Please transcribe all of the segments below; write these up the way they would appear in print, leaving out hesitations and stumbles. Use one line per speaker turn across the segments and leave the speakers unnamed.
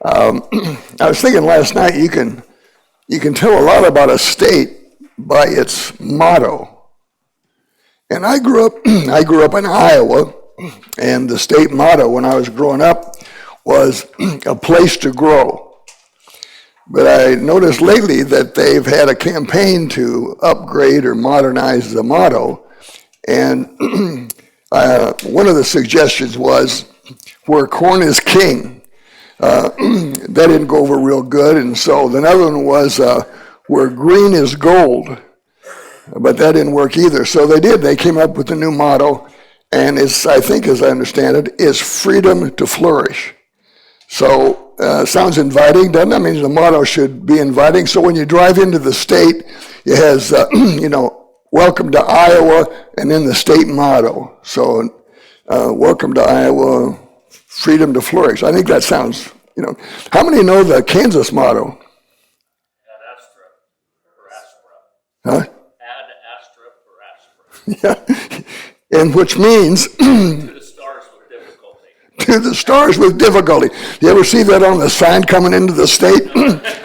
I was thinking last night you can tell a lot about a state by its motto. And I grew up in Iowa, and the state motto when I was growing up was a place to grow. But I noticed lately that they've had a campaign to upgrade or modernize the motto. And one of the suggestions was where corn is king. That didn't go over real good. And so another one was where green is gold. But that didn't work either. So they came up with a new motto. And it's, I think, as I understand it, is freedom to flourish. So sounds inviting, doesn't it? I mean, the motto should be inviting. So when you drive into the state, it has, welcome to Iowa, and then the state motto. So welcome to Iowa, freedom to flourish. I think that sounds, How many know the Kansas motto?
Ad astra per aspera.
Huh?
Ad astra per aspera.
Yeah. And which means...
To the stars with difficulty.
To the stars with difficulty. You ever see that on the sign coming into the state?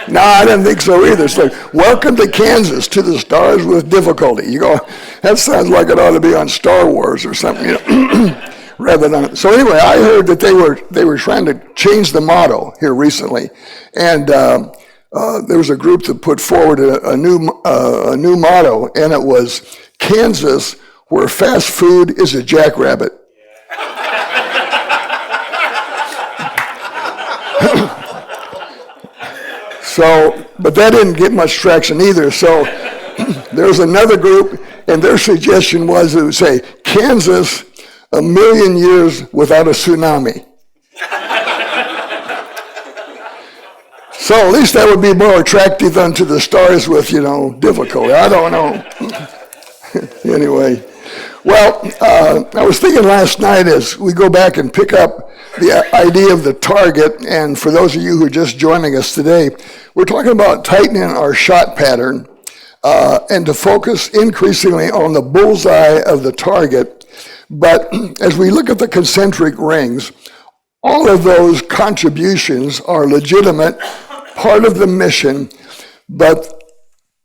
No, I didn't think so either. It's like, welcome to Kansas, to the stars with difficulty. You go, that sounds like it ought to be on Star Wars or something, rather than. So anyway, I heard that they were trying to change the motto here recently, and there was a group that put forward a new motto, and it was Kansas, where fast food is a jackrabbit. So, but that didn't get much traction either. So there's another group, and their suggestion was it would say, Kansas, 1,000,000 years without a tsunami. So at least that would be more attractive than to the stars with, difficulty. I don't know. Anyway, well, I was thinking last night as we go back and pick up the idea of the target, and for those of you who are just joining us today, we're talking about tightening our shot pattern and to focus increasingly on the bullseye of the target. But as we look at the concentric rings, all of those contributions are legitimate, part of the mission, but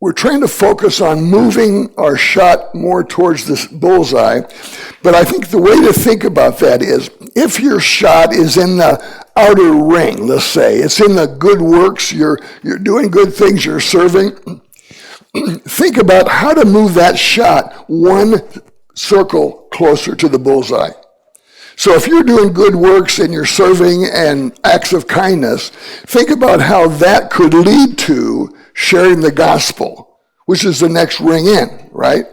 we're trying to focus on moving our shot more towards this bullseye. But I think the way to think about that is, if your shot is in the outer ring, let's say, it's in the good works, you're doing good things, you're serving, think about how to move that shot one circle closer to the bullseye. So if you're doing good works and you're serving and acts of kindness, think about how that could lead to sharing the gospel, which is the next ring in, right?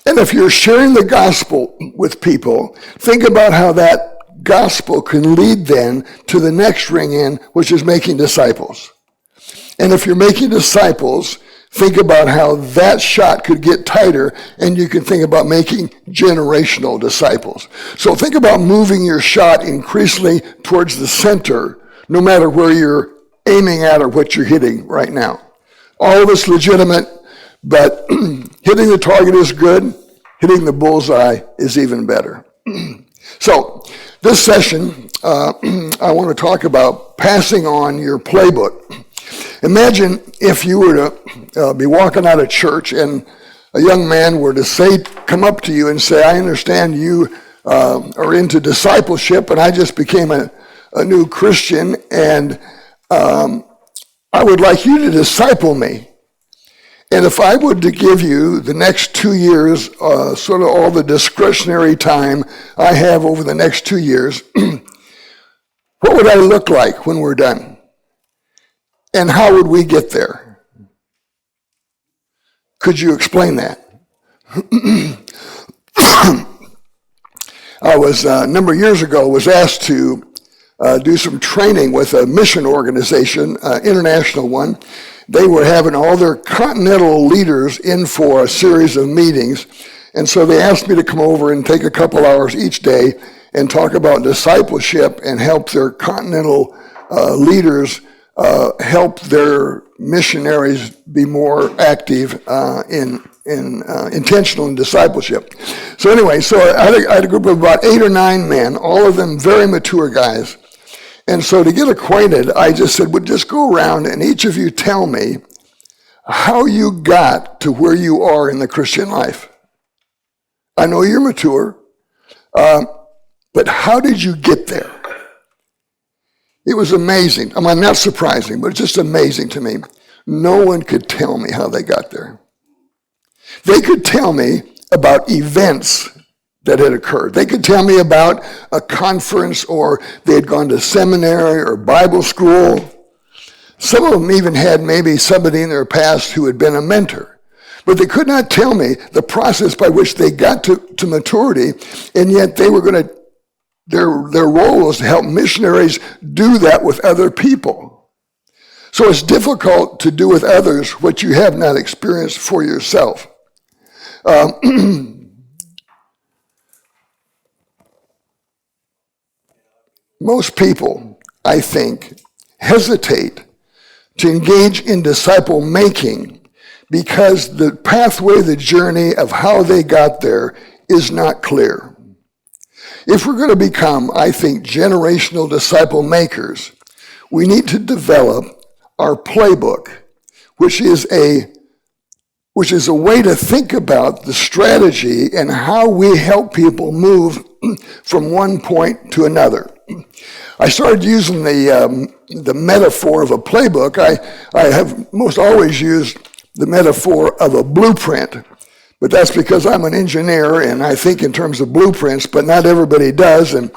And if you're sharing the gospel with people, think about how that gospel can lead then to the next ring in, which is making disciples. And if you're making disciples, think about how that shot could get tighter, and you can think about making generational disciples. So think about moving your shot increasingly towards the center, no matter where you're aiming at or what you're hitting right now. All of it's legitimate, but hitting the target is good. Hitting the bullseye is even better. So this session, I want to talk about passing on your playbook. Imagine if you were to be walking out of church and a young man were to come up to you and say, I understand you are into discipleship, and I just became a new Christian, and I would like you to disciple me. And if I were to give you the next 2 years, sort of all the discretionary time I have over the next 2 years, what would I look like when we're done? And how would we get there? Could you explain that? I was, a number of years ago, was asked to do some training with a mission organization, international one. They were having all their continental leaders in for a series of meetings. And so they asked me to come over and take a couple hours each day and talk about discipleship and help their continental leaders help their missionaries be more active in intentional in discipleship. So anyway, I had a group of about 8 or 9 men, all of them very mature guys. And so to get acquainted, I just said, well, just go around and each of you tell me how you got to where you are in the Christian life. I know you're mature, but how did you get there? It was amazing. I mean, not surprising, but it's just amazing to me. No one could tell me how they got there. They could tell me about events that had occurred. They could tell me about a conference, or they had gone to seminary or Bible school. Some of them even had maybe somebody in their past who had been a mentor. But they could not tell me the process by which they got to maturity, and yet they were going to, their role was to help missionaries do that with other people. So it's difficult to do with others what you have not experienced for yourself. Most people, I think, hesitate to engage in disciple making because the pathway, the journey of how they got there is not clear. If we're going to become, I think, generational disciple makers, we need to develop our playbook, which is a way to think about the strategy and how we help people move from one point to another. I started using the metaphor of a playbook. I have most always used the metaphor of a blueprint, but that's because I'm an engineer and I think in terms of blueprints, but not everybody does. And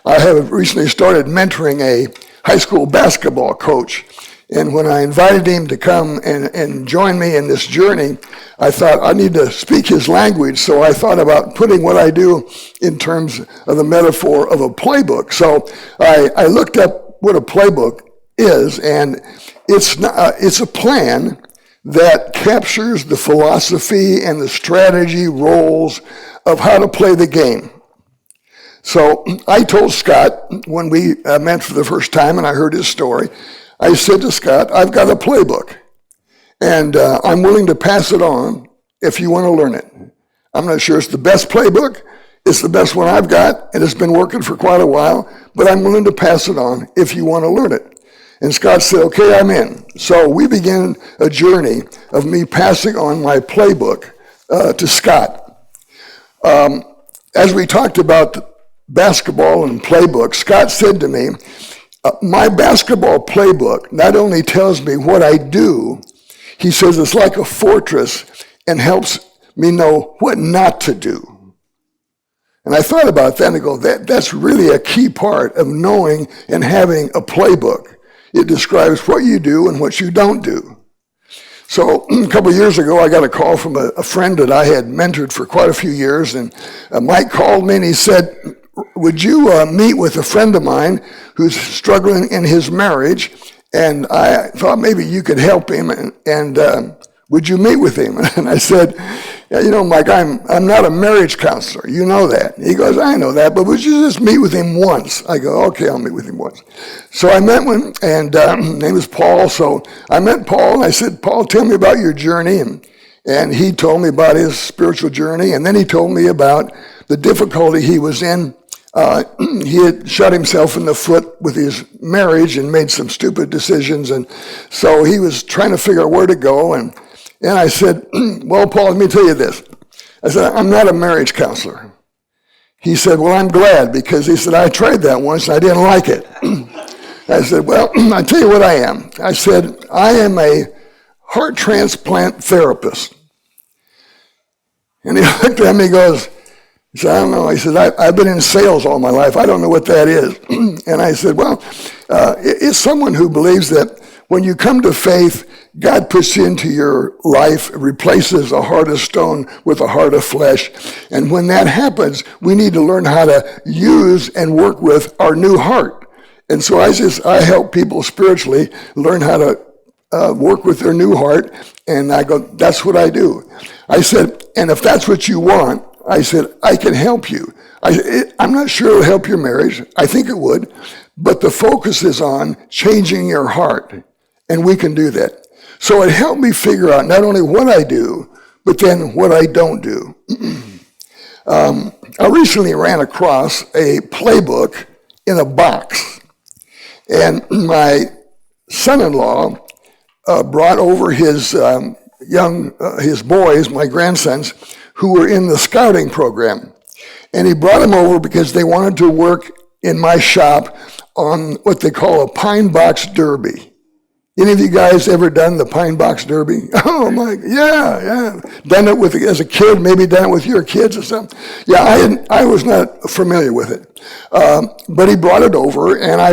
I have recently started mentoring a high school basketball coach. And when I invited him to come and join me in this journey, I thought I need to speak his language. So I thought about putting what I do in terms of the metaphor of a playbook. So I looked up what a playbook is, and it's a plan that captures the philosophy and the strategy roles of how to play the game. So I told Scott when we met for the first time and I heard his story, I said to Scott, I've got a playbook, and I'm willing to pass it on if you want to learn it. I'm not sure it's the best playbook. It's the best one I've got, and it's been working for quite a while, but I'm willing to pass it on if you want to learn it. And Scott said, okay, I'm in. So we began a journey of me passing on my playbook to Scott. As we talked about basketball and playbook, Scott said to me, my basketball playbook not only tells me what I do, he says it's like a fortress and helps me know what not to do. And I thought about that and I go, that's really a key part of knowing and having a playbook. It describes what you do and what you don't do. So a couple of years ago, I got a call from a friend that I had mentored for quite a few years, and Mike called me and he said, would you meet with a friend of mine who's struggling in his marriage? And I thought maybe you could help him, and would you meet with him? And I said, yeah, you know, Mike, I'm not a marriage counselor. You know that. He goes, I know that, but would you just meet with him once? I go, okay, I'll meet with him once. So I met with him, and his name is Paul. So I met Paul, and I said, Paul, tell me about your journey. And he told me about his spiritual journey, and then he told me about the difficulty he was in. He had shot himself in the foot with his marriage and made some stupid decisions, and so he was trying to figure out where to go. And I said, well, Paul, let me tell you this. I said, I'm not a marriage counselor. He said, well, I'm glad, because he said, I tried that once and I didn't like it. I said, well, I tell you what I am. I said, I am a heart transplant therapist. And he looked at me and goes, he said, I don't know. He said, I've been in sales all my life. I don't know what that is. And I said, well, it's someone who believes that when you come to faith, God puts into your life, replaces a heart of stone with a heart of flesh. And when that happens, we need to learn how to use and work with our new heart. And so I help people spiritually learn how to work with their new heart. And I go, that's what I do. I said, and if that's what you want, I said, I can help you. I'm not sure it'll help your marriage. I think it would. But the focus is on changing your heart. And we can do that. So it helped me figure out not only what I do, but then what I don't do. I recently ran across a playbook in a box. And my son-in-law brought over his his boys, my grandsons, who were in the scouting program. And he brought them over because they wanted to work in my shop on what they call a pine box derby. Any of you guys ever done the pine box derby? Oh my, yeah. Done it with as a kid, maybe done it with your kids or something. Yeah, I was not familiar with it. But he brought it over, and I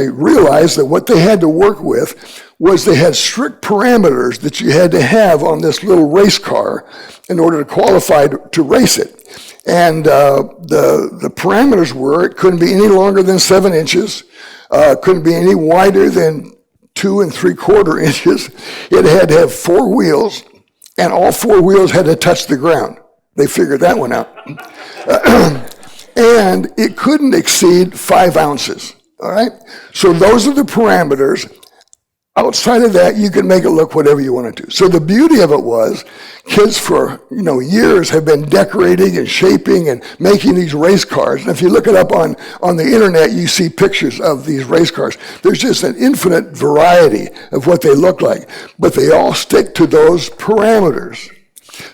realized that what they had to work with was they had strict parameters that you had to have on this little race car in order to qualify to race it. And the parameters were it couldn't be any longer than 7 inches, couldn't be any wider than 2 3/4 inches. It had to have 4 wheels, and all 4 wheels had to touch the ground. They figured that one out. And it couldn't exceed 5 ounces, all right? So those are the parameters. Outside of that, you can make it look whatever you want to do. So the beauty of it was, kids for years have been decorating and shaping and making these race cars. And if you look it up on the internet, you see pictures of these race cars. There's just an infinite variety of what they look like, but they all stick to those parameters.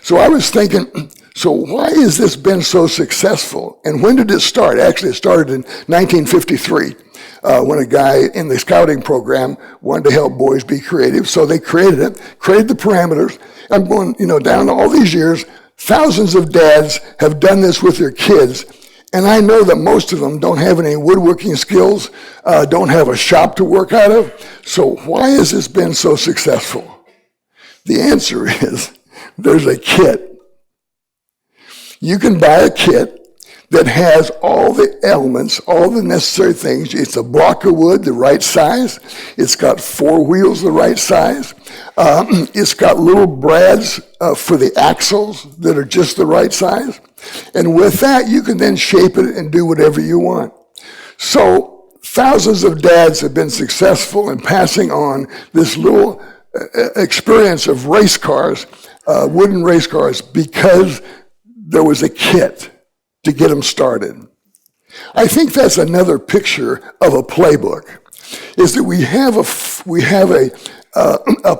So I was thinking, so why has this been so successful? And when did it start? Actually, it started in 1953. When a guy in the scouting program wanted to help boys be creative. So they created the parameters. I'm going, down all these years, thousands of dads have done this with their kids. And I know that most of them don't have any woodworking skills, don't have a shop to work out of. So why has this been so successful? The answer is there's a kit. You can buy a kit that has all the elements, all the necessary things. It's a block of wood, the right size. It's got 4 wheels, the right size. It's got little brads for the axles that are just the right size. And with that, you can then shape it and do whatever you want. So thousands of dads have been successful in passing on this little experience of race cars, wooden race cars, because there was a kit to get them started. I think that's another picture of a playbook, is that we have a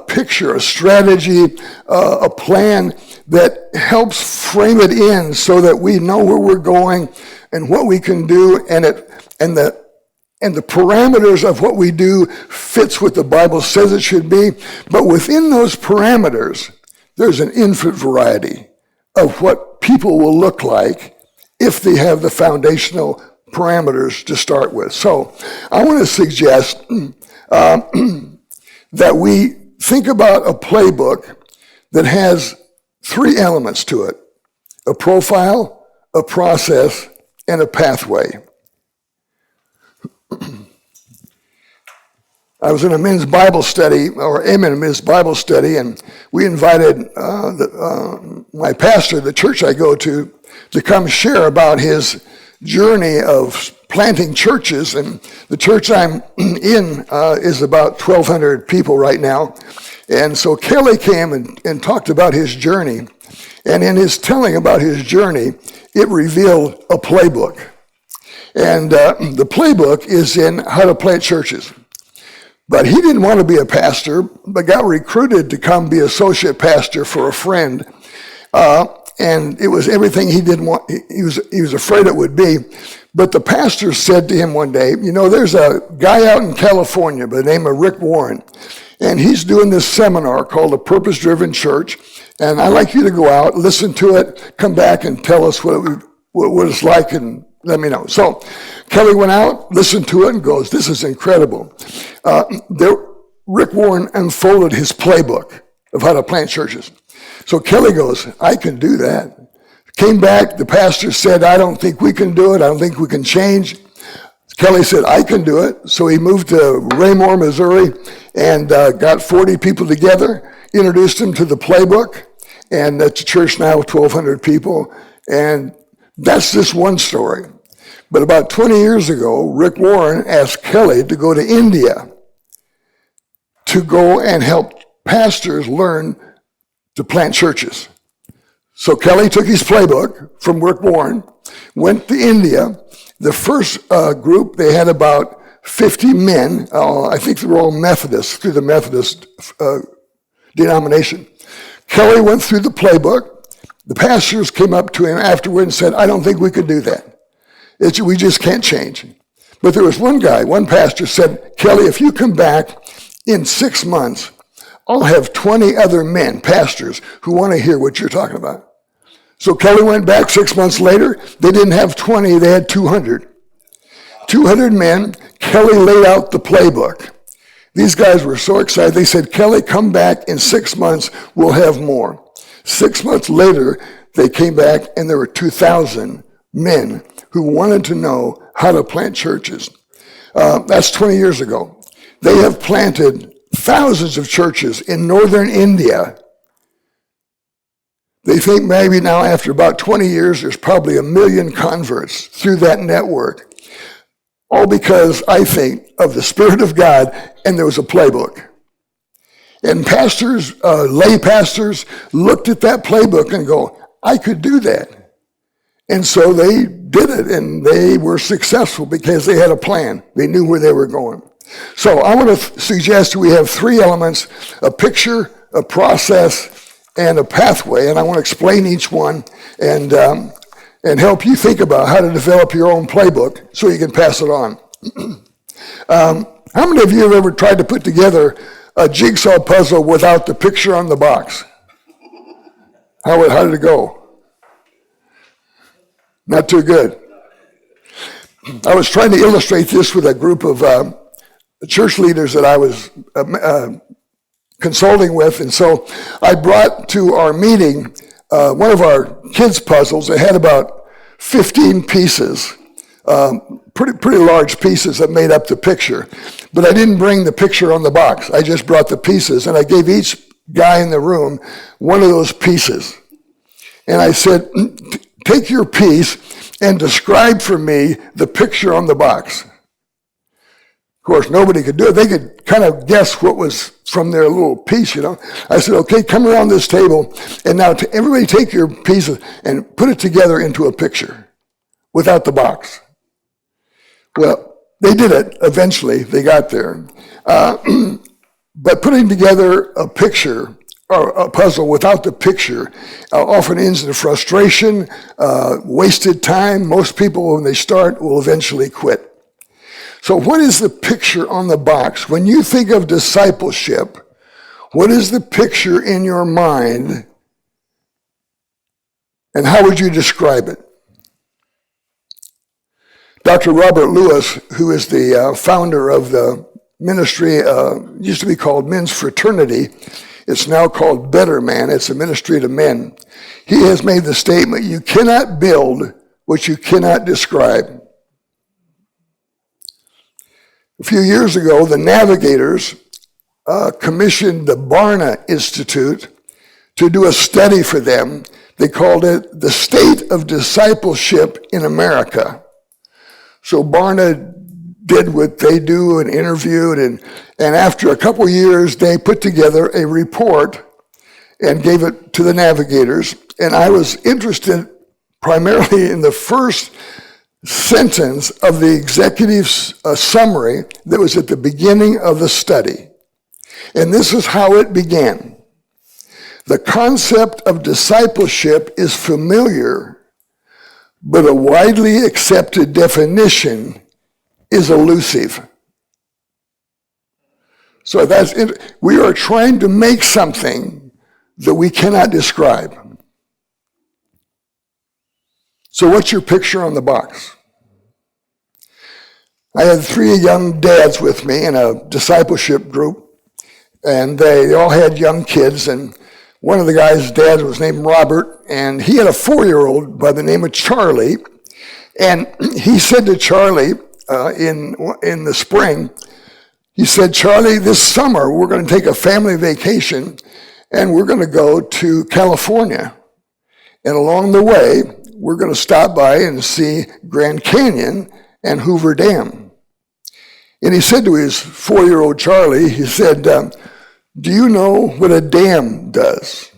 picture, a strategy, a plan that helps frame it in so that we know where we're going and what we can do, and the parameters of what we do fits what the Bible says it should be. But within those parameters, there's an infinite variety of what people will look like if they have the foundational parameters to start with. So I want to suggest that we think about a playbook that has 3 elements to it: a profile, a process, and a pathway. I was in a men's Bible study, or am in a men's Bible study, and we invited my pastor, the church I go to come share about his journey of planting churches. And the church I'm in is about 1,200 people right now. And so Kelly came and talked about his journey. And in his telling about his journey, it revealed a playbook. And the playbook is in how to plant churches. But he didn't want to be a pastor, but got recruited to come be associate pastor for a friend. And it was everything he didn't want. He was afraid it would be. But the pastor said to him one day, there's a guy out in California by the name of Rick Warren, and he's doing this seminar called A Purpose-Driven Church, and I'd like you to go out, listen to it, come back and tell us what it's like, and let me know. So Kelly went out, listened to it, and goes, this is incredible. Rick Warren unfolded his playbook of how to plant churches. So Kelly goes, I can do that. Came back, the pastor said, I don't think we can do it. I don't think we can change. Kelly said, I can do it. So he moved to Raymore, Missouri, and got 40 people together, introduced them to the playbook, and that's a church now with 1,200 people. And that's just one story. But about 20 years ago, Rick Warren asked Kelly to go to India to go and help pastors learn to plant churches. So Kelly took his playbook from Rick Warren, went to India. The first group, they had about 50 men. I think they were all Methodists through the Methodist denomination. Kelly went through the playbook. The pastors came up to him afterward and said, I don't think we could do that. We just can't change. But there was one pastor said, Kelly, if you come back in 6 months, I'll have 20 other men, pastors, who want to hear what you're talking about. So Kelly went back 6 months later. They didn't have 20, they had 200. 200 men. Kelly laid out the playbook. These guys were so excited. They said, Kelly, come back in 6 months, we'll have more. 6 months later, they came back and there were 2,000 men who wanted to know how to plant churches. That's 20 years ago. They have planted thousands of churches in northern India. They think maybe now after about 20 years, there's probably 1 million converts through that network. All because, I think, of the Spirit of God, and there was a playbook. And pastors, lay pastors, looked at that playbook and go, I could do that. And so they did it, and they were successful because they had a plan. They knew where they were going. So I want to suggest we have 3 elements: a picture, a process, and a pathway. And I want to explain each one and help you think about how to develop your own playbook so you can pass it on. How many of you have ever tried to put together a jigsaw puzzle without the picture on the box? How did it go? Not too good. I was trying to illustrate this with a group of church leaders that I was consulting with, and so I brought to our meeting one of our kids' puzzles. It had about 15 pieces, pretty large pieces that made up the picture. But I didn't bring the picture on the box. I just brought the pieces, and I gave each guy in the room one of those pieces. And I said, take your piece and describe for me the picture on the box. Of course, nobody could do it. They could kind of guess what was from their little piece, you know. I said, okay, come around this table, and now everybody take your piece and put it together into a picture without the box. Well, they did it eventually. They got there. But putting together a picture or a puzzle without the picture often ends in frustration, wasted time. Most people, when they start, will eventually quit. So what is the picture on the box? When you think of discipleship, what is the picture in your mind, and how would you describe it? Dr. Robert Lewis, who is the founder of the ministry, used to be called Men's Fraternity. It's now called Better Man. It's a ministry to men. He has made the statement, you cannot build what you cannot describe. A few years ago, the Navigators commissioned the Barna Institute to do a study for them. They called it The State of Discipleship in America. So Barna did what they do and interviewed, and after a couple years, they put together a report and gave it to the Navigators. And I was interested primarily in the first sentence of the executive's summary that was at the beginning of the study. And this is how it began. The concept of discipleship is familiar, but a widely accepted definition is elusive. So we are trying to make something that we cannot describe. So what's your picture on the box? I had 3 young dads with me in a discipleship group, and they all had young kids, and one of the guys' dad was named Robert, and he had a 4-year-old by the name of Charlie, and he said to Charlie in the spring, he said, Charlie, this summer we're going to take a family vacation, and we're going to go to California, and along the way, we're going to stop by and see Grand Canyon and Hoover Dam. And he said to his 4-year-old Charlie, he said, do you know what a dam does?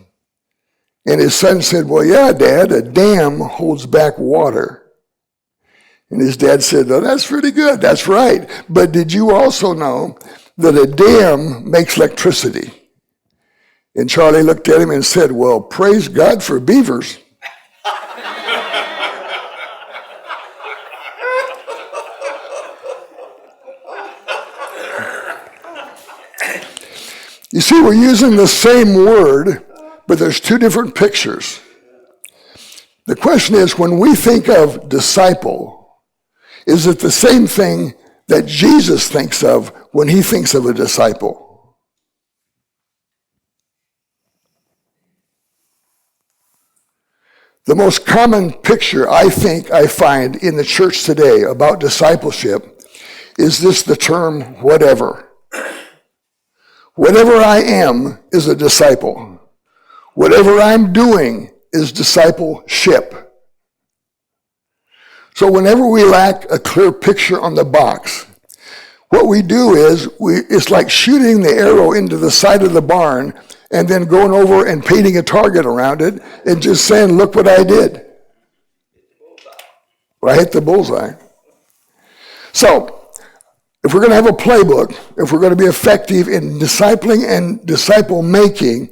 And his son said, well, yeah, Dad, a dam holds back water. And his dad said, "Oh, that's pretty good. That's right. But did you also know that a dam makes electricity?" And Charlie looked at him and said, "Well, praise God for beavers." You see, we're using the same word, but there's two different pictures. The question is, when we think of disciple, is it the same thing that Jesus thinks of when he thinks of a disciple? The most common picture I think I find in the church today about discipleship is the term whatever. Whatever I am is a disciple. Whatever I'm doing is discipleship. So whenever we lack a clear picture on the box, what we do is it's like shooting the arrow into the side of the barn and then going over and painting a target around it and just saying, "Look what I did." Well, I hit the bullseye. So, if we're going to have a playbook, if we're going to be effective in discipling and disciple making,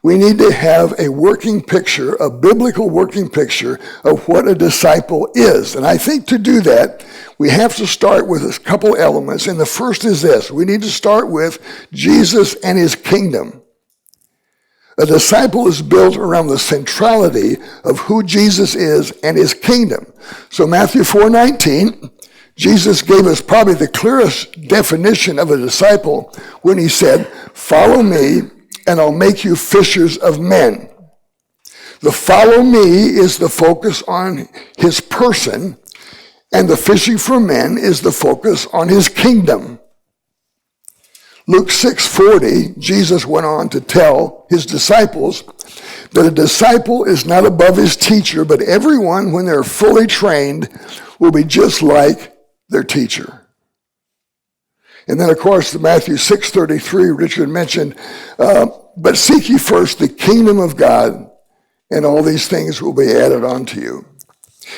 we need to have a working picture, a biblical working picture of what a disciple is. And I think to do that, we have to start with a couple elements. And the first is this: we need to start with Jesus and his kingdom. A disciple is built around the centrality of who Jesus is and his kingdom. So Matthew 4:19, Jesus gave us probably the clearest definition of a disciple when he said, "Follow me, and I'll make you fishers of men." The follow me is the focus on his person, and the fishing for men is the focus on his kingdom. Luke 6:40, Jesus went on to tell his disciples that a disciple is not above his teacher, but everyone, when they're fully trained, will be just like their teacher. And then, of course, the Matthew 6:33, Richard mentioned, but seek ye first the kingdom of God, and all these things will be added unto you.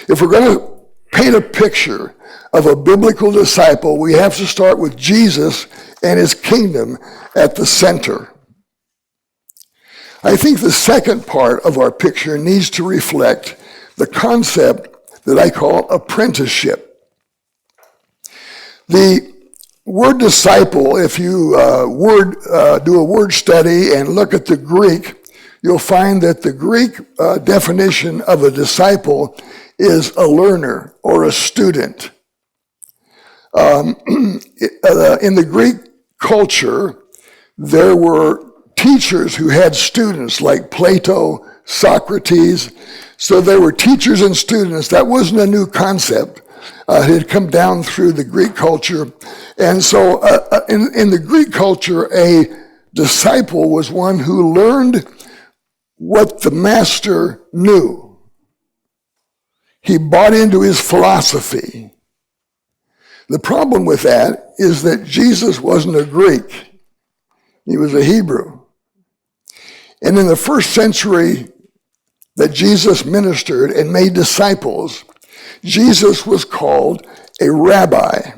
If we're going to paint a picture of a biblical disciple, we have to start with Jesus and his kingdom at the center. I think the second part of our picture needs to reflect the concept that I call apprenticeship. The word disciple, if you do a word study and look at the Greek, you'll find that the Greek definition of a disciple is a learner or a student. In the Greek culture, there were teachers who had students like Plato, Socrates. So there were teachers and students. That wasn't a new concept. It had come down through the Greek culture. And so in the Greek culture, a disciple was one who learned what the master knew. He bought into his philosophy. The problem with that is that Jesus wasn't a Greek. He was a Hebrew. And in the first century that Jesus ministered and made disciples, Jesus was called a rabbi.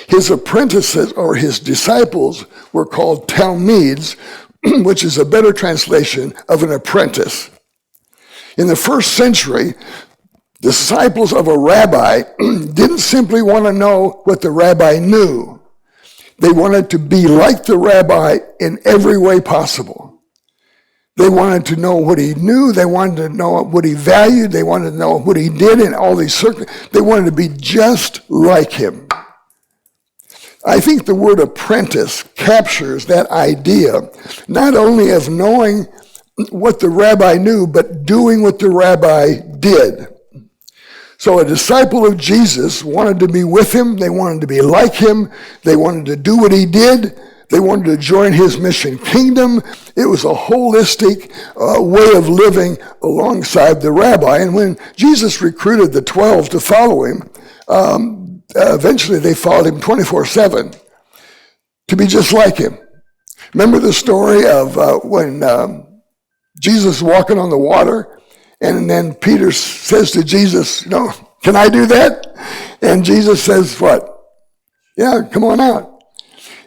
His apprentices or his disciples were called talmids, which is a better translation of an apprentice. In the first century, disciples of a rabbi didn't simply want to know what the rabbi knew. They wanted to be like the rabbi in every way possible. They wanted to know what he knew. They wanted to know what he valued. They wanted to know what he did in all these circumstances. They wanted to be just like him. I think the word apprentice captures that idea, not only of knowing what the rabbi knew, but doing what the rabbi did. So a disciple of Jesus wanted to be with him. They wanted to be like him. They wanted to do what he did. They wanted to join his mission kingdom. It was a holistic way of living alongside the rabbi. And when Jesus recruited the 12 to follow him, eventually they followed him 24/7 to be just like him. Remember the story of when Jesus was walking on the water, and then Peter says to Jesus, Can I do that? And Jesus says, what? Yeah, come on out.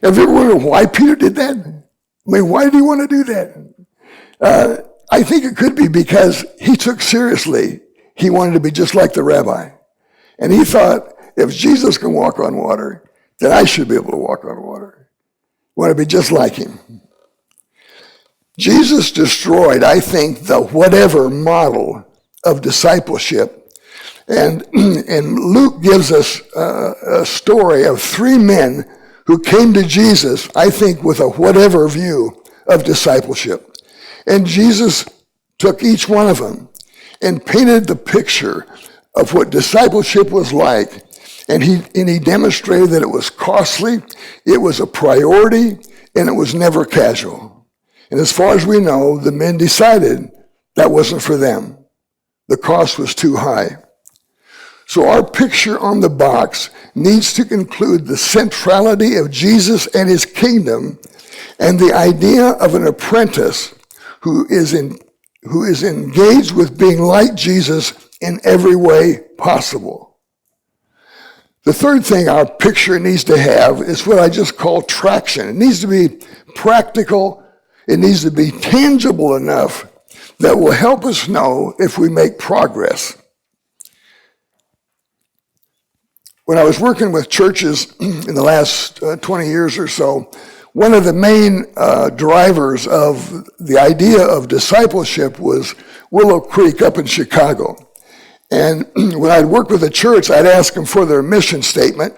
Have you ever wondered why Peter did that? I mean, why did he want to do that? I think it could be because he took seriously he wanted to be just like the rabbi. And he thought, if Jesus can walk on water, then I should be able to walk on water. I want to be just like him. Jesus destroyed, I think, the whatever model of discipleship. And Luke gives us a story of 3 men who came to Jesus, I think, with a whatever view of discipleship. And Jesus took each one of them and painted the picture of what discipleship was like. And he demonstrated that it was costly, it was a priority, and it was never casual. And as far as we know, the men decided that wasn't for them. The cost was too high. So our picture on the box needs to include the centrality of Jesus and his kingdom and the idea of an apprentice who is engaged with being like Jesus in every way possible. The third thing our picture needs to have is what I just call traction. It needs to be practical. It needs to be tangible enough that will help us know if we make progress. When I was working with churches in the last 20 years or so, one of the main drivers of the idea of discipleship was Willow Creek up in Chicago. And when I'd work with a church, I'd ask them for their mission statement.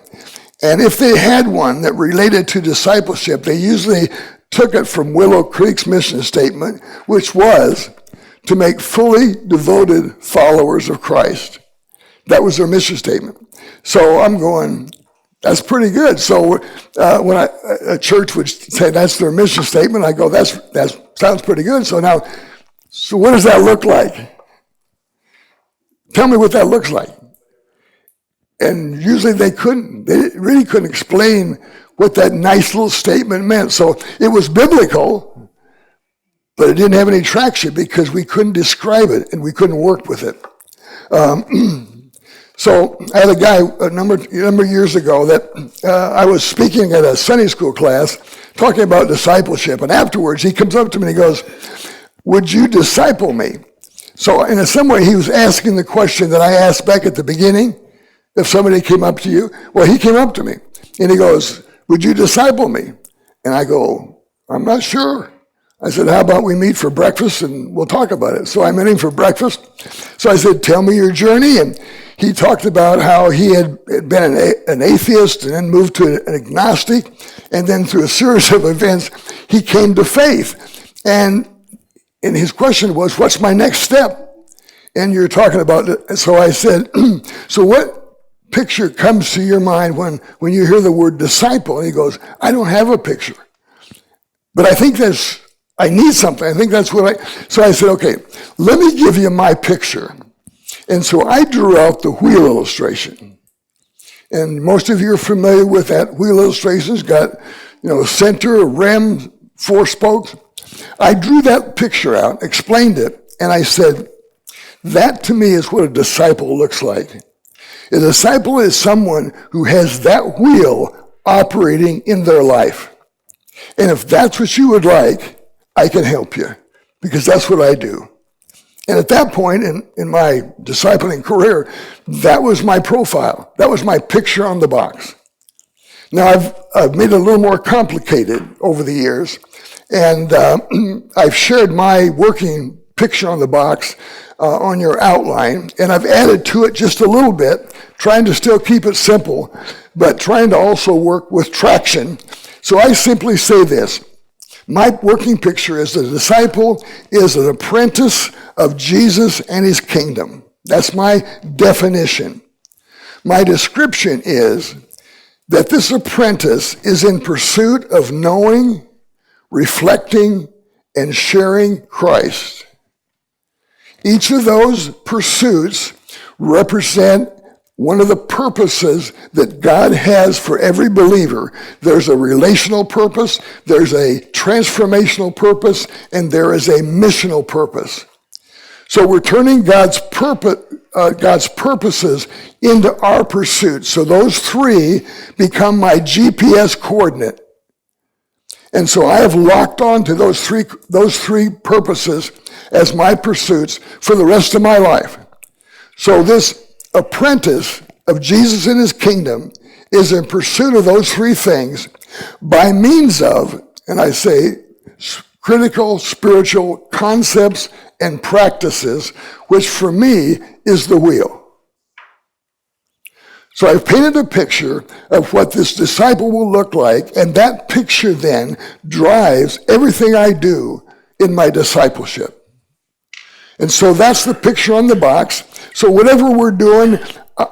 And if they had one that related to discipleship, they usually took it from Willow Creek's mission statement, which was to make fully devoted followers of Christ. That was their mission statement. So I'm going, that's pretty good. So when a church would say that's their mission statement, I go, that sounds pretty good. So what does that look like? Tell me what that looks like. And usually they really couldn't explain what that nice little statement meant. So it was biblical, but it didn't have any traction because we couldn't describe it and we couldn't work with it. So I had a guy a number of years ago that I was speaking at a Sunday school class talking about discipleship. And afterwards he comes up to me and he goes, would you disciple me? So in some way he was asking the question that I asked back at the beginning. If somebody came up to you, well, he came up to me and he goes, would you disciple me? And I go, I'm not sure. I said, how about we meet for breakfast and we'll talk about it. So I met him for breakfast. So I said, tell me your journey. And he talked about how he had been an atheist and then moved to an agnostic. And then through a series of events, he came to faith. And his question was, what's my next step? And you're talking about it. So I said, so what picture comes to your mind when you hear the word disciple? And he goes, I don't have a picture. But I think I need something. I think that's so I said, okay, let me give you my picture. And so I drew out the wheel illustration. And most of you are familiar with that wheel illustration. It's got, center, rim, 4 spokes. I drew that picture out, explained it, and I said, that to me is what a disciple looks like. A disciple is someone who has that wheel operating in their life. And if that's what you would like, I can help you because that's what I do. And at that point in my discipling career, that was my profile. That was my picture on the box. Now I've made it a little more complicated over the years, and I've shared my working picture on the box on your outline, and I've added to it just a little bit, trying to still keep it simple, but trying to also work with traction. So I simply say this. My working picture is the disciple is an apprentice of Jesus and his kingdom. That's my definition. My description is that this apprentice is in pursuit of knowing, reflecting, and sharing Christ. Each of those pursuits represent one of the purposes that God has for every believer. There's a relational purpose, there's a transformational purpose, and there is a missional purpose. So we're turning God's purposes into our pursuits. So those three become my GPS coordinate. And so I have locked on to those three purposes as my pursuits for the rest of my life. So this apprentice of Jesus and his kingdom is in pursuit of those three things by means of, and I say, critical spiritual concepts and practices, which for me is the wheel. So I've painted a picture of what this disciple will look like, and that picture then drives everything I do in my discipleship. And so that's the picture on the box. So whatever we're doing,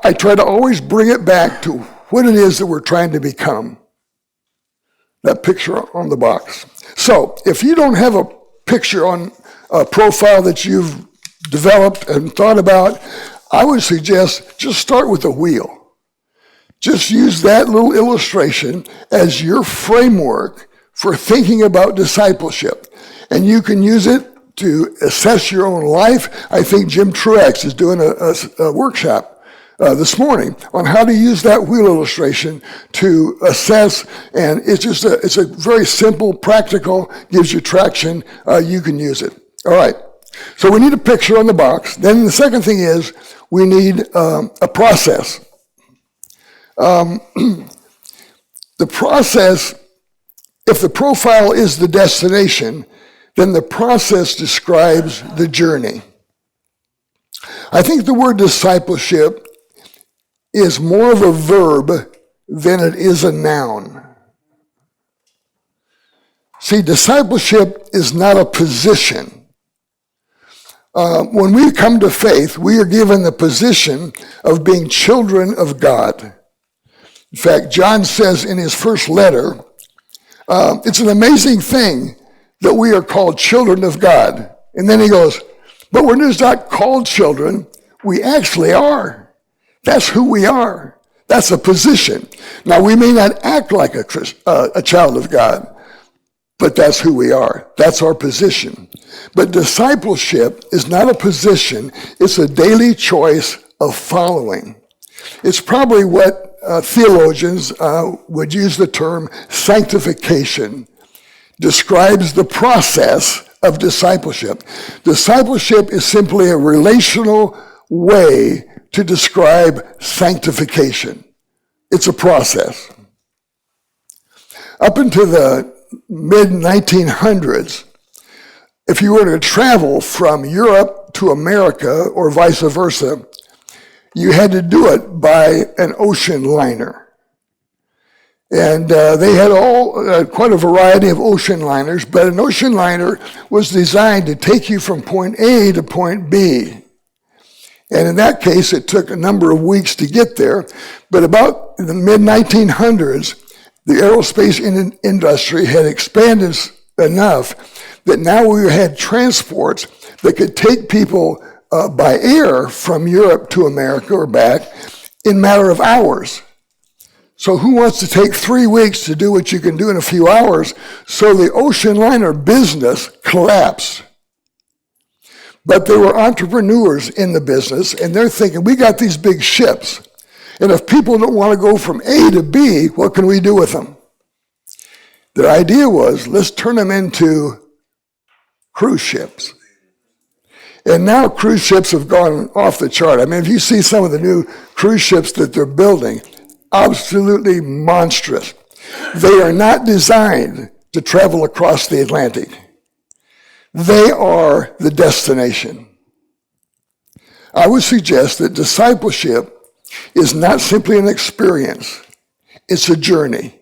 I try to always bring it back to what it is that we're trying to become. That picture on the box. So if you don't have a picture on a profile that you've developed and thought about, I would suggest just start with a wheel. Just use that little illustration as your framework for thinking about discipleship. And you can use it to assess your own life. I think Jim Truex is doing a workshop this morning on how to use that wheel illustration to assess, and it's a very simple, practical, gives you traction. You can use it. All right. So we need a picture on the box. Then the second thing is we need a process. The process, if the profile is the destination, then the process describes the journey. I think the word discipleship is more of a verb than it is a noun. See, discipleship is not a position. When we come to faith, we are given the position of being children of God. In fact, John says in his first letter, it's an amazing thing that we are called children of God. And then he goes, but we're just not called children, we actually are. That's who we are. That's a position. Now, we may not act like a child of God, but that's who we are. That's our position. But discipleship is not a position, it's a daily choice of following. It's probably what theologians would use the term sanctification, describes the process of discipleship. Discipleship is simply a relational way to describe sanctification. It's a process. Up into the mid-1900s, if you were to travel from Europe to America or vice versa, you had to do it by an ocean liner. And they had quite a variety of ocean liners, but an ocean liner was designed to take you from point A to point B. And in that case, it took a number of weeks to get there. But about in the mid-1900s, the aerospace industry had expanded enough that now we had transports that could take people by air from Europe to America or back in a matter of hours. So who wants to take 3 weeks to do what you can do in a few hours? So the ocean liner business collapsed. But there were entrepreneurs in the business, and they're thinking, we got these big ships, and if people don't want to go from A to B, what can we do with them? Their idea was, let's turn them into cruise ships. And now cruise ships have gone off the chart. I mean, if you see some of the new cruise ships that they're building, absolutely monstrous. They are not designed to travel across the Atlantic. They are the destination. I would suggest that discipleship is not simply an experience. It's a journey.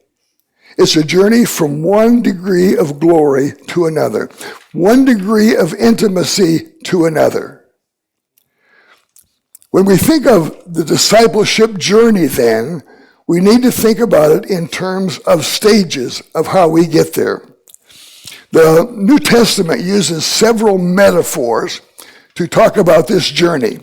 It's a journey from one degree of glory to another, one degree of intimacy to another. When we think of the discipleship journey then, we need to think about it in terms of stages of how we get there. The New Testament uses several metaphors to talk about this journey.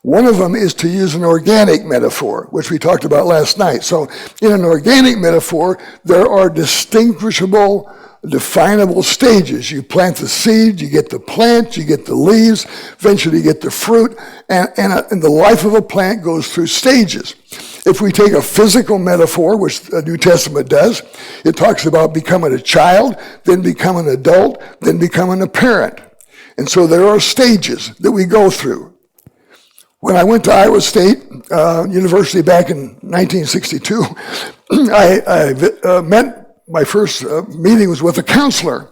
One of them is to use an organic metaphor, which we talked about last night. So in an organic metaphor, there are distinguishable definable stages. You plant the seed, you get the plant, you get the leaves, eventually you get the fruit, and the life of a plant goes through stages. If we take a physical metaphor, which the New Testament does, it talks about becoming a child, then becoming an adult, then becoming a parent. And so there are stages that we go through. When I went to Iowa State University back in 1962, I met my first meeting was with a counselor.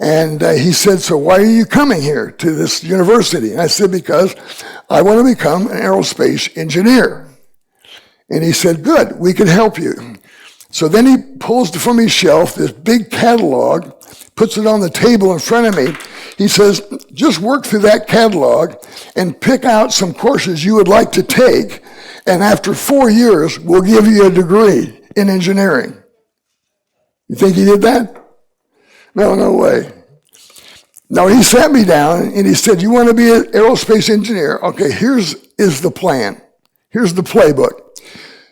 And he said, so why are you coming here to this university? And I said, because I want to become an aerospace engineer. And he said, good, we can help you. So then he pulls from his shelf this big catalog, puts it on the table in front of me. He says, just work through that catalog and pick out some courses you would like to take. And after 4 years, we'll give you a degree in engineering. You think he did that? No way. No, he sat me down and he said, you want to be an aerospace engineer? Okay, here's the plan. Here's the playbook.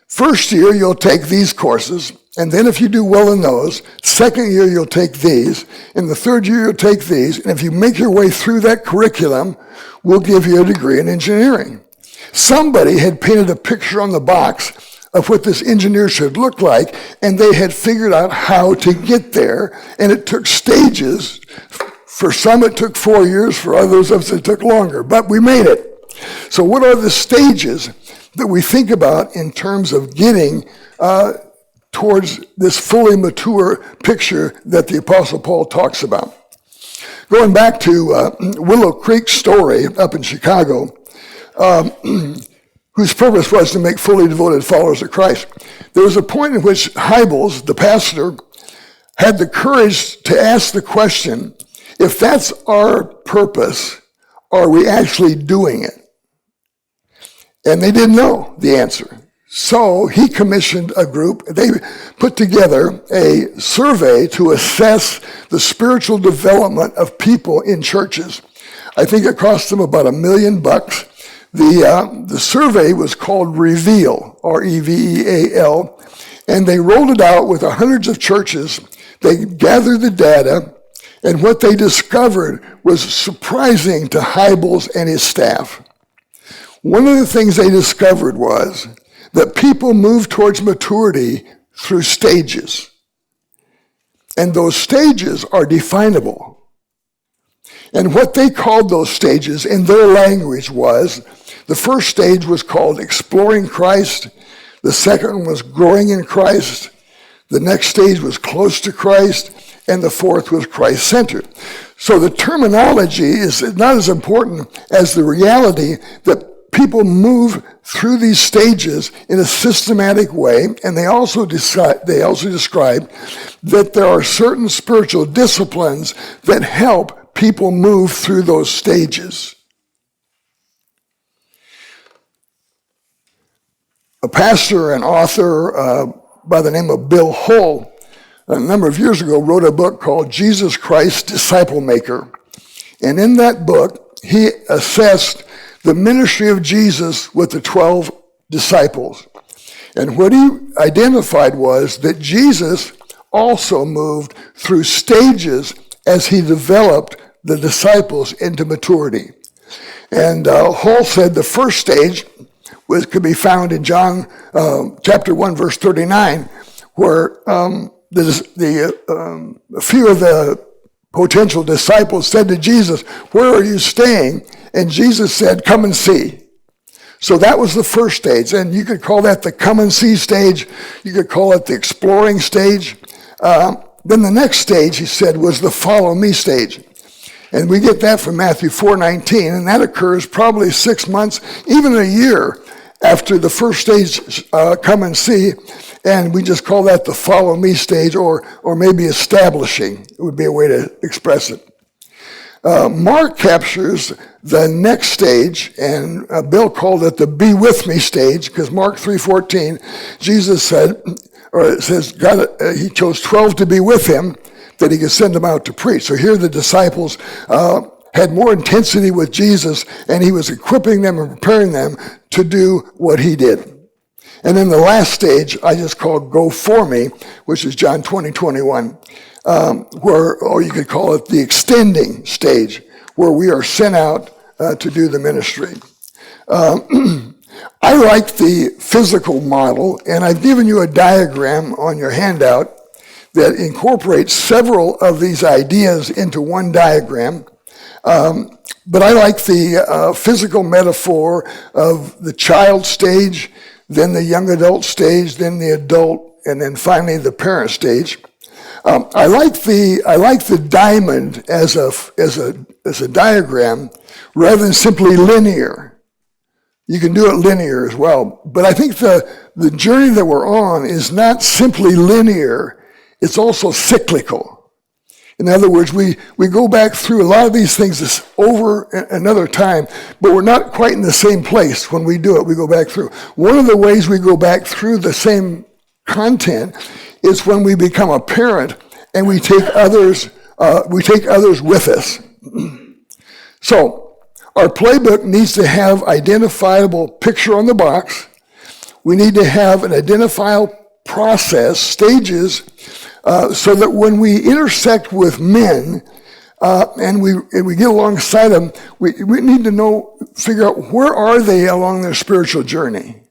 First year, you'll take these courses, and then if you do well in those, second year, you'll take these, and the third year, you'll take these, and if you make your way through that curriculum, we'll give you a degree in engineering. Somebody had painted a picture on the box of what this engineer should look like, and they had figured out how to get there, and it took stages. For some, it took 4 years. For others of us, it took longer, but we made it. So what are the stages that we think about in terms of getting towards this fully mature picture that the Apostle Paul talks about? Going back to Willow Creek Story up in Chicago, whose purpose was to make fully devoted followers of Christ. There was a point in which Hybels, the pastor, had the courage to ask the question, if that's our purpose, are we actually doing it? And they didn't know the answer. So he commissioned a group. They put together a survey to assess the spiritual development of people in churches. I think it cost them about $1 million. The survey was called Reveal, R-E-V-E-A-L, and they rolled it out with hundreds of churches. They gathered the data, and what they discovered was surprising to Hybels and his staff. One of the things they discovered was that people move towards maturity through stages. And those stages are definable. And what they called those stages in their language was, the first stage was called exploring Christ. The second one was growing in Christ. The next stage was close to Christ. And the fourth was Christ-centered. So the terminology is not as important as the reality that people move through these stages in a systematic way, and they also describe that there are certain spiritual disciplines that help people move through those stages. A pastor and author by the name of Bill Hull, a number of years ago, wrote a book called Jesus Christ Disciple Maker. And in that book, he assessed the ministry of Jesus with the 12 disciples. And what he identified was that Jesus also moved through stages as he developed the disciples into maturity. And Hull said the first stage could be found in John chapter 1, verse 39, where a few of the potential disciples said to Jesus, "Where are you staying?" And Jesus said, "Come and see." So that was the first stage. And you could call that the come and see stage. You could call it the exploring stage. Then the next stage, he said, was the follow me stage. And we get that from Matthew 4:19. And that occurs probably 6 months, even a year after the first stage, come and see. And we just call that the follow me stage, or maybe establishing. It would be a way to express it. Mark captures the next stage, and Bill called it the be with me stage, because Mark 3:14, Jesus said, or it says God, he chose 12 to be with him, that he could send them out to preach. So here the disciples had more intensity with Jesus, and he was equipping them and preparing them to do what he did. And then the last stage I just call Go For Me, which is John 20:21, or you could call it the extending stage, where we are sent out to do the ministry. I like the physical model, and I've given you a diagram on your handout that incorporates several of these ideas into one diagram. But I like the physical metaphor of the child stage, then the young adult stage, then the adult, and then finally the parent stage. I like the diamond as a diagram rather than simply linear. You can do it linear as well, but I think the journey that we're on is not simply linear; it's also cyclical. In other words, we go back through a lot of these things over another time, but we're not quite in the same place when we do it. We go back through. One of the ways we go back through the same content is when we become a parent and we take others with us. So our playbook needs to have identifiable picture on the box. We need to have an identifiable process, stages, so that when we intersect with men and we get alongside them, we need to figure out where are they along their spiritual journey.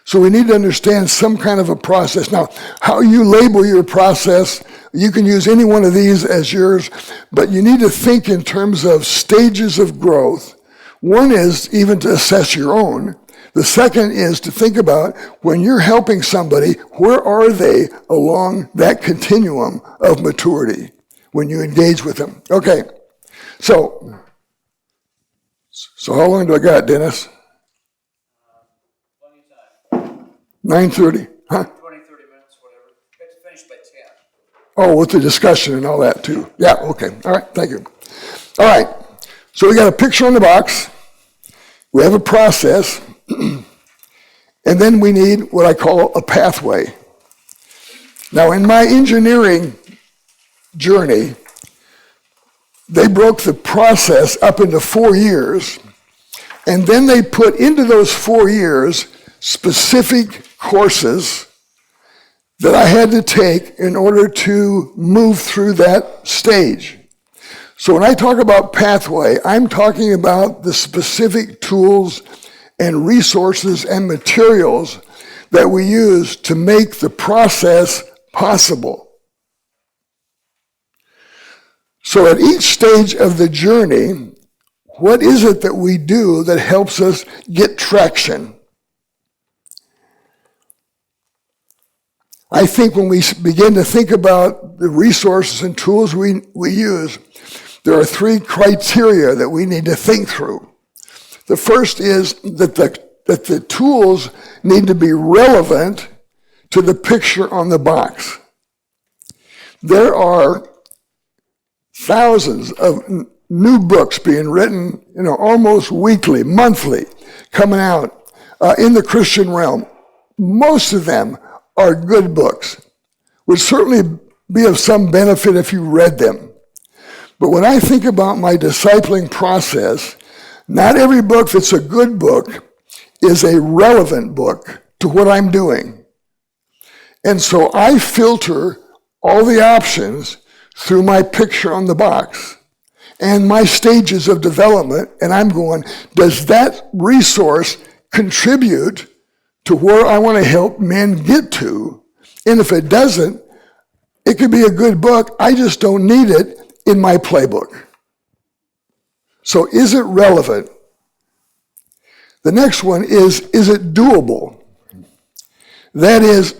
So we need to understand some kind of a process. Now, how you label your process, you can use any one of these as yours, but you need to think in terms of stages of growth. One is even to assess your own. The second is to think about when you're helping somebody, where are they along that continuum of maturity when you engage with them? Okay, so how long do I got, Dennis?
Plenty of time.
9:30, huh?
20, 30 minutes, whatever. We have to finish by 10.
Oh, with the discussion and all that too. Yeah, okay, all right, thank you. All right, so we got a picture on the box. We have a process. And then we need what I call a pathway. Now, in my engineering journey, they broke the process up into 4 years, and then they put into those 4 years specific courses that I had to take in order to move through that stage. So when I talk about pathway, I'm talking about the specific tools and resources and materials that we use to make the process possible. So at each stage of the journey, what is it that we do that helps us get traction? I think when we begin to think about the resources and tools we use, there are 3 criteria that we need to think through. The first is that the tools need to be relevant to the picture on the box. There are thousands of new books being written, almost weekly, monthly, coming out in the Christian realm. Most of them are good books. Would certainly be of some benefit if you read them. But when I think about my discipling process, not every book that's a good book is a relevant book to what I'm doing. And so I filter all the options through my picture on the box and my stages of development, and I'm going, does that resource contribute to where I want to help men get to? And if it doesn't, it could be a good book, I just don't need it in my playbook. So is it relevant? The next one is it doable? That is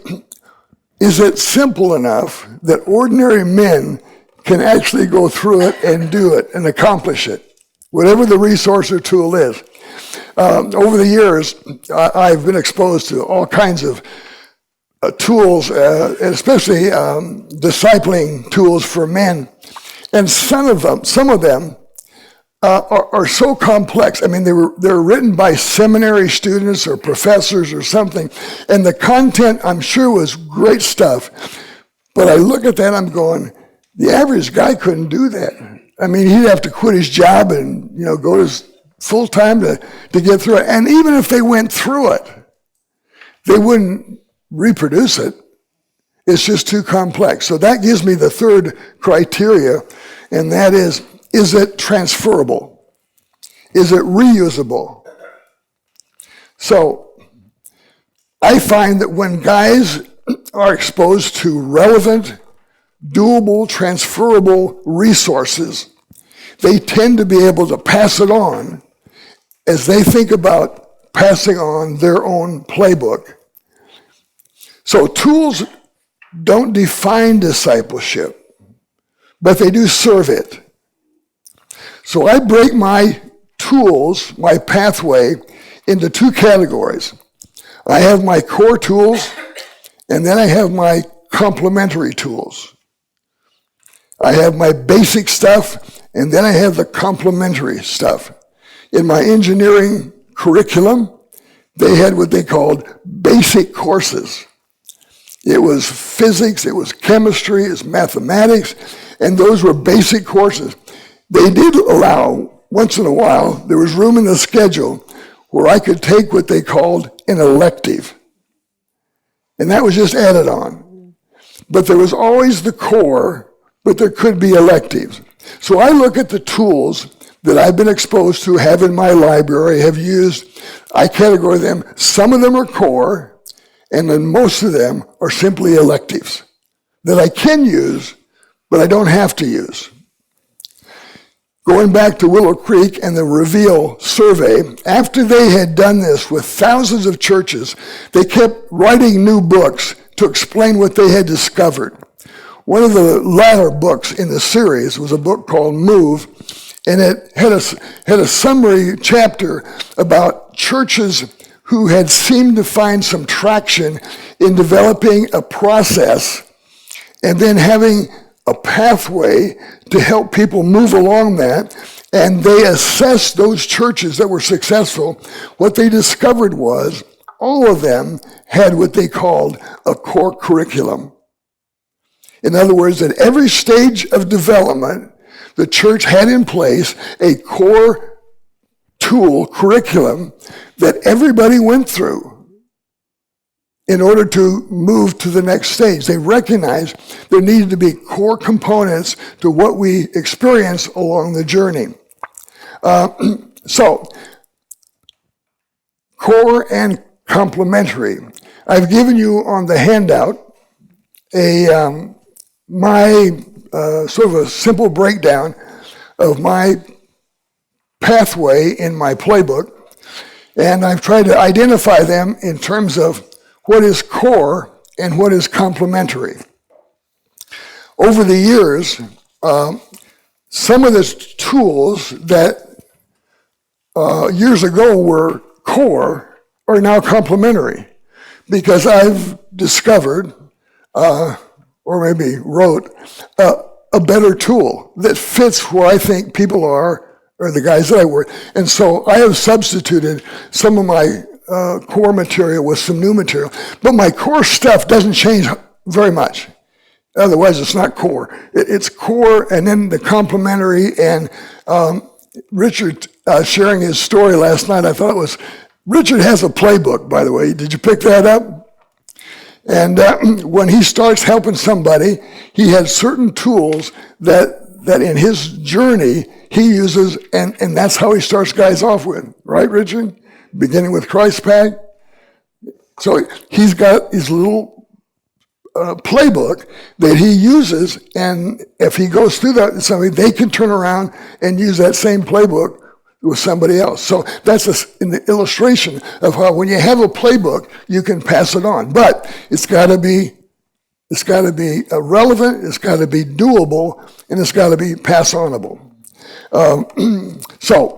it simple enough that ordinary men can actually go through it and do it and accomplish it, whatever the resource or tool is. Over the years, I've been exposed to all kinds of tools, especially discipling tools for men. And some of them are so complex. I mean, they're written by seminary students or professors or something, and the content, I'm sure, was great stuff. But I look at that, I'm going, the average guy couldn't do that. I mean, he'd have to quit his job and go to full time to get through it. And even if they went through it, they wouldn't reproduce it. It's just too complex. So that gives me the third criteria, and that is it transferable? Is it reusable? So I find that when guys are exposed to relevant, doable, transferable resources, they tend to be able to pass it on as they think about passing on their own playbook. So tools don't define discipleship, but they do serve it. So I break my tools, my pathway, into two categories. I have my core tools, and then I have my complementary tools. I have my basic stuff, and then I have the complementary stuff. In my engineering curriculum, they had what they called basic courses. It was physics, it was chemistry, it was mathematics, and those were basic courses. They did allow, once in a while, there was room in the schedule where I could take what they called an elective. And that was just added on. But there was always the core, but there could be electives. So I look at the tools that I've been exposed to, have in my library, have used. I categorize them. Some of them are core, and then most of them are simply electives that I can use, but I don't have to use. Going back to Willow Creek and the Reveal survey, after they had done this with thousands of churches, they kept writing new books to explain what they had discovered. One of the latter books in the series was a book called Move, and it had a summary chapter about churches who had seemed to find some traction in developing a process and then having a pathway to help people move along that. And they assessed those churches that were successful. What they discovered was all of them had what they called a core curriculum. In other words, at every stage of development, the church had in place a core tool, curriculum, that everybody went through in order to move to the next stage. They recognized there needed to be core components to what we experience along the journey. So, core and complementary. I've given you on the handout my sort of a simple breakdown of my pathway in my playbook, and I've tried to identify them in terms of what is core and what is complementary. Over the years, some of the tools that years ago were core are now complementary, because I've discovered, or maybe wrote, a better tool that fits where I think people are, or the guys that I work. And so I have substituted some of my core material with some new material, but my core stuff doesn't change very much. Otherwise, it's not core. It's core, and then the complementary. And Richard sharing his story last night, I thought it was, Richard has a playbook, by the way. Did you pick that up? And when he starts helping somebody, he has certain tools that in his journey he uses, and that's how he starts guys off with. Right, Richard? Beginning with Christ Pack. So he's got his little playbook that he uses, and if he goes through that with somebody, they can turn around and use that same playbook with somebody else. So that's in the illustration of how when you have a playbook, you can pass it on. But it's got to be relevant, it's got to be doable, and it's got to be pass-onable. So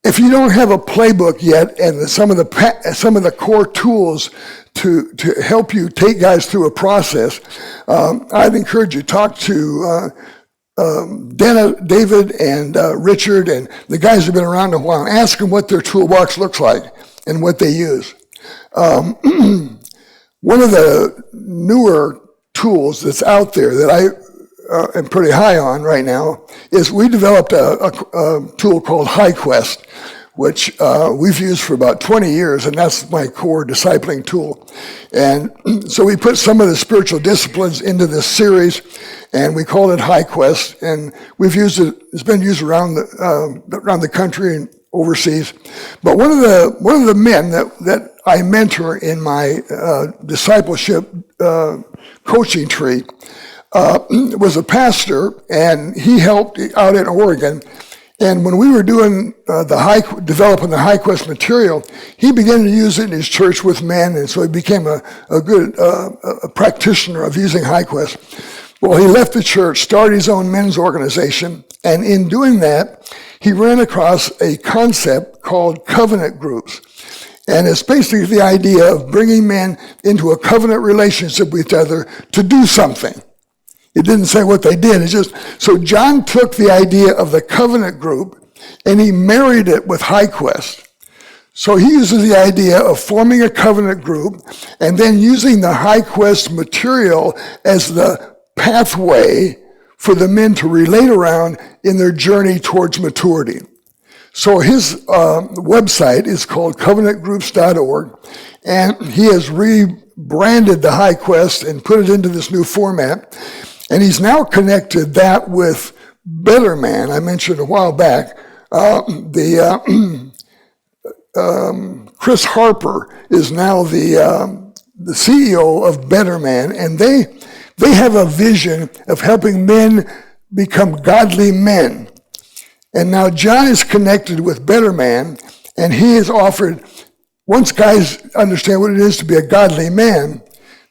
if you don't have a playbook yet, and some of the core tools to help you take guys through a process, I'd encourage you to talk to David and Richard and the guys who've been around a while, and ask them what their toolbox looks like and what they use. One of the newer tools that's out there that I am pretty high on right now is we developed a tool called HighQuest, which we've used for about 20 years, and that's my core discipling tool. And so we put some of the spiritual disciplines into this series, and we call it High Quest, and we've used it. It's been used around the country and overseas. But one of the men that I mentor in my discipleship coaching tree was a pastor, and he helped out in Oregon. And when we were doing developing the High Quest material, he began to use it in his church with men, and so he became a good a practitioner of using High Quest. Well, he left the church, started his own men's organization, and in doing that, he ran across a concept called covenant groups. And it's basically the idea of bringing men into a covenant relationship with each other to do something. It didn't say what they did. So John took the idea of the covenant group and he married it with High Quest. So he uses the idea of forming a covenant group and then using the High Quest material as the pathway for the men to relate around in their journey towards maturity. So his website is called covenantgroups.org, and he has rebranded the High Quest and put it into this new format. And he's now connected that with Better Man. I mentioned a while back, Chris Harper is now the CEO of Better Man, and they have a vision of helping men become godly men. And now John is connected with Better Man, and he has offered, once guys understand what it is to be a godly man,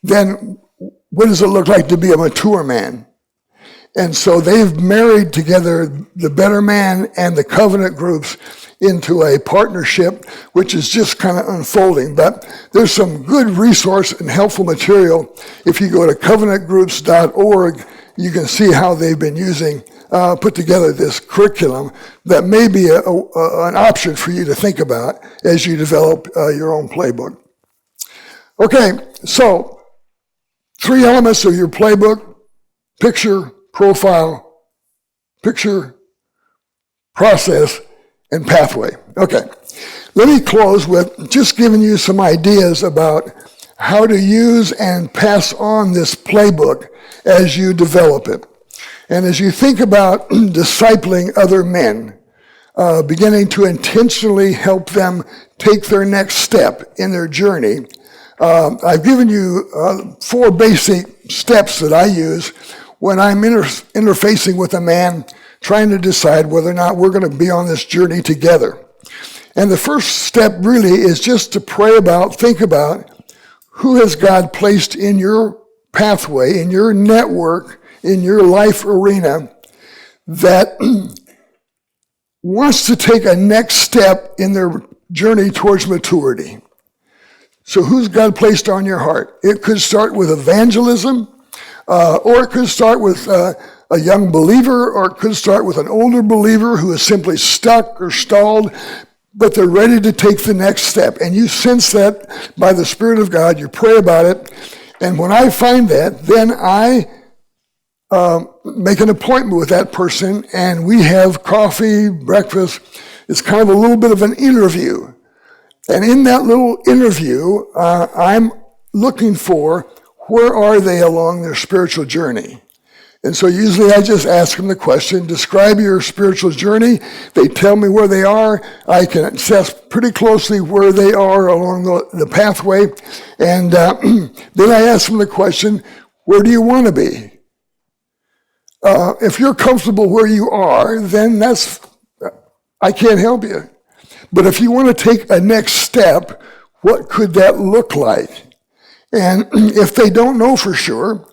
then what does it look like to be a mature man? And so they've married together the Better Man and the covenant groups into a partnership, which is just kind of unfolding. But there's some good resource and helpful material. If you go to covenantgroups.org, you can see how they've been put together this curriculum that may be an option for you to think about as you develop your own playbook. Okay, so 3 elements of your playbook: picture, profile, picture, process, and pathway. Okay, let me close with just giving you some ideas about how to use and pass on this playbook as you develop it. And as you think about discipling other men, beginning to intentionally help them take their next step in their journey, I've given you 4 basic steps that I use when I'm interfacing with a man trying to decide whether or not we're going to be on this journey together. And the first step really is just to think about who has God placed in your pathway, in your network, in your life arena that wants to take a next step in their journey towards maturity. So who's God placed on your heart? It could start with evangelism, or it could start with a young believer, or it could start with an older believer who is simply stuck or stalled, but they're ready to take the next step. And you sense that by the Spirit of God. You pray about it. And when I find that, then I make an appointment with that person, and we have coffee, breakfast. It's kind of a little bit of an interview. And in that little interview, I'm looking for where are they along their spiritual journey. And so usually I just ask them the question, describe your spiritual journey. They tell me where they are. I can assess pretty closely where they are along the pathway. And then I ask them the question, where do you want to be? If you're comfortable where you are, then I can't help you. But if you want to take a next step, what could that look like? And if they don't know for sure,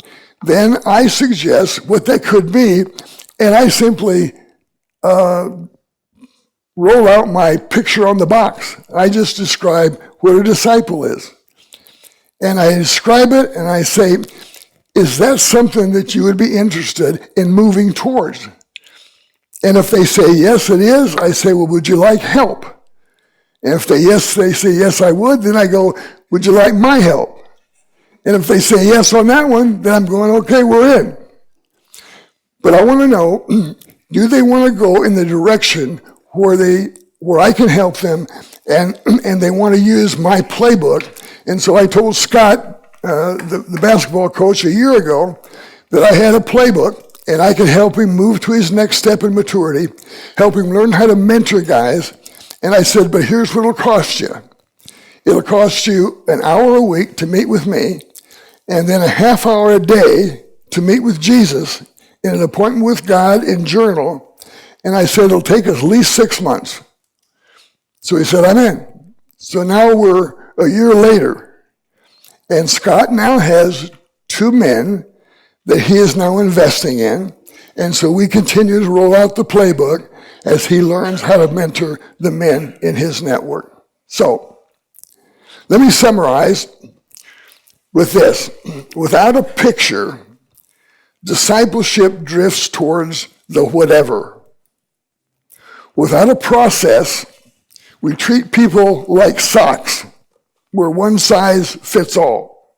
then I suggest what that could be, and I simply roll out my picture on the box. I just describe what a disciple is. And I describe it, and I say, is that something that you would be interested in moving towards? And if they say, yes, it is, I say, well, would you like help? And if they say, yes, I would, then I go, would you like my help? And if they say yes on that one, then I'm going, okay, we're in. But I want to know, do they want to go in the direction where they where I can help them, and they want to use my playbook. And so I told Scott, the basketball coach, a year ago, that I had a playbook, and I could help him move to his next step in maturity, help him learn how to mentor guys. And I said, but here's what it'll cost you. It'll cost you an hour a week to meet with me, and then a half hour a day to meet with Jesus in an appointment with God in journal. And I said, it'll take us at least 6 months. So he said, I'm in. So now we're a year later, and Scott now has 2 men that he is now investing in. And so we continue to roll out the playbook as he learns how to mentor the men in his network. So let me summarize with this. Without a picture, discipleship drifts towards the whatever. Without a process, we treat people like socks, where one size fits all.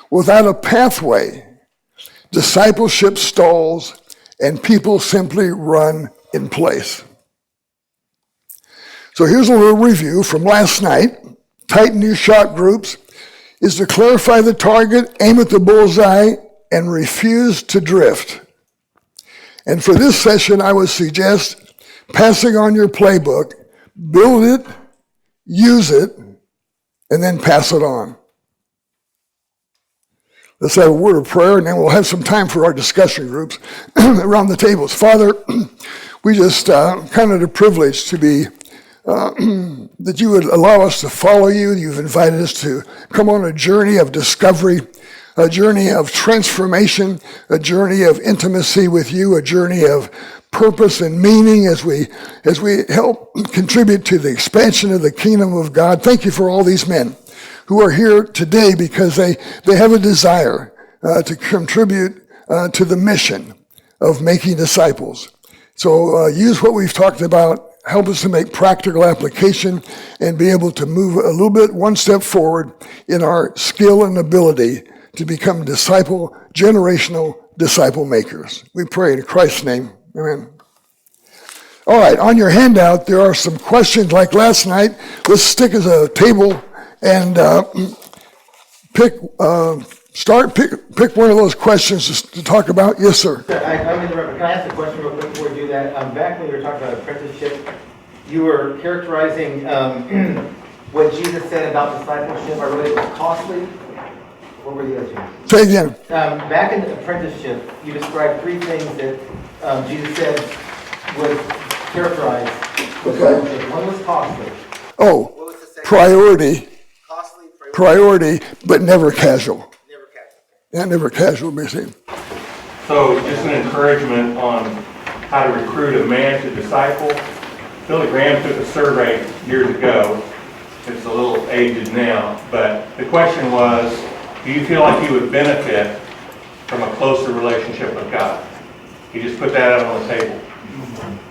Without a pathway, discipleship stalls and people simply run in place. So here's a little review from last night. Tighten your shot groups is to clarify the target, aim at the bullseye, and refuse to drift. And for this session, I would suggest passing on your playbook, build it, use it, and then pass it on. Let's have a word of prayer, and then we'll have some time for our discussion groups around the tables. Father, we just counted a privilege to be, that you would allow us to follow you. You've invited us to come on a journey of discovery, a journey of transformation, a journey of intimacy with you, a journey of purpose and meaning as we help contribute to the expansion of the kingdom of God. Thank you for all these men who are here today because they have a desire to contribute to the mission of making disciples. So use what we've talked about, help us to make practical application and be able to move a little bit one step forward in our skill and ability to become generational disciple makers. We pray in Christ's name, amen. All right, on your handout, there are some questions like last night. Let's stick as a table and pick one of those questions to talk about. Yes, sir.
Can I ask a question real quick before we do that? Back when you were talking about apprenticeship, you were characterizing what Jesus said about discipleship. I really was costly. What were you guys doing?
Say again.
Back in the apprenticeship, you described 3 things that Jesus said would characterize discipleship. One was costly.
Oh,
What was the second?
priority,
Costly,
priority, but never casual.
never casual.
Yeah, never casual, basically.
So just an encouragement on how to recruit a man to disciple. Billy Graham took a survey years ago. It's a little aged now, but the question was, do you feel like you would benefit from a closer relationship with God? He just put that out on the table.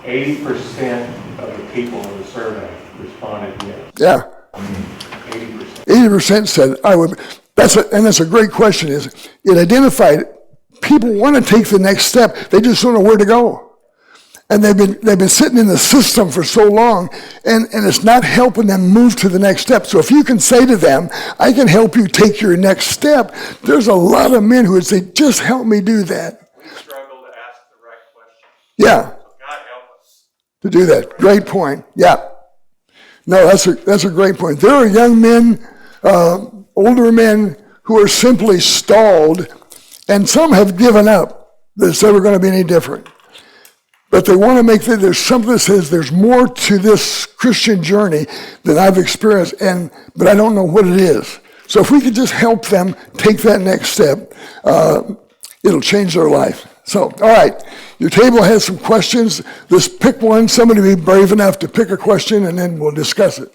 80% of the people in the survey responded yes.
Yeah.
80%.
80% said I would. That's a great question. It identified people want to take the next step. They just don't know where to go. And they've been sitting in the system for so long, and it's not helping them move to the next step. So if you can say to them, I can help you take your next step, there's a lot of men who would say, just help me do that.
We struggle to ask the right question.
Yeah,
So God help us.
to do that. Great point. Yeah. No, that's a great point. There are young men, older men who are simply stalled, and some have given up that it's never going to be any different. But they want to make that there's something that says there's more to this Christian journey than I've experienced, but I don't know what it is. So if we could just help them take that next step, it'll change their life. So, all right, your table has some questions. Let's pick one. Somebody be brave enough to pick a question, and then we'll discuss it.